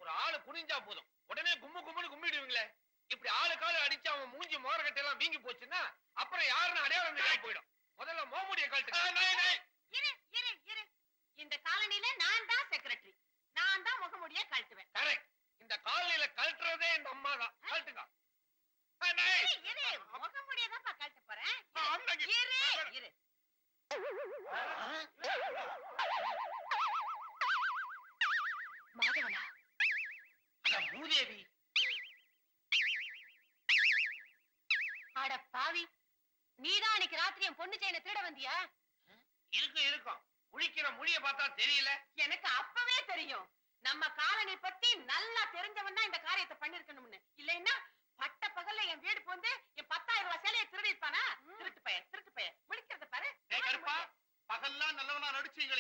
ஒரு ஆளு குனிஞ்சா போதும் உடனே கும்மு கும்முன்னு கும்பிடுவீங்களே. இப்படி ஆளு காலு அடிச்சு அவன் மூஞ்சி மோரக்கட்டை எல்லாம் வீங்கி போச்சுன்னா அப்புறம் யாருன்னு அடையாளம் தெரியாம போயிடும். முதல்ல மோமுடிய கழட்டு. இந்த காலனில நான் தான் செக்ரட்டரி. நான் தான் முகமுடிய கழட்டுவேன். கரெக்ட். இந்த காலனில கழட்டுறதே இந்த அம்மா தான். கழட்டுங்க. முகமுடிய தான் கழட்ட போறேன். மாதவனா பூதேவி. அட பாவி, நீதான் அன்னைக்கு ராத்திரி என் பொண்ணு செயினை திருட வந்தியா? இருக்கும். முழிக்கிற மொழிய பார்த்தா தெரியல. எனக்கு அப்பவே தெரியும். நம்ம காலனி பத்தி நல்லா தெரிஞ்சவன் தான் இந்த காரியத்தை பண்ணிருக்கணும்னு. இல்லைன்னா பட்ட பகல்ல என் வீடு போந்து என் 10,000 ரூபாய் சேலையை திருடி இருப்பானா? திருட்டு பையன் முழிக்கிறத பாரு. பகல்லாம் நல்லவனா நடிச்சீங்களே.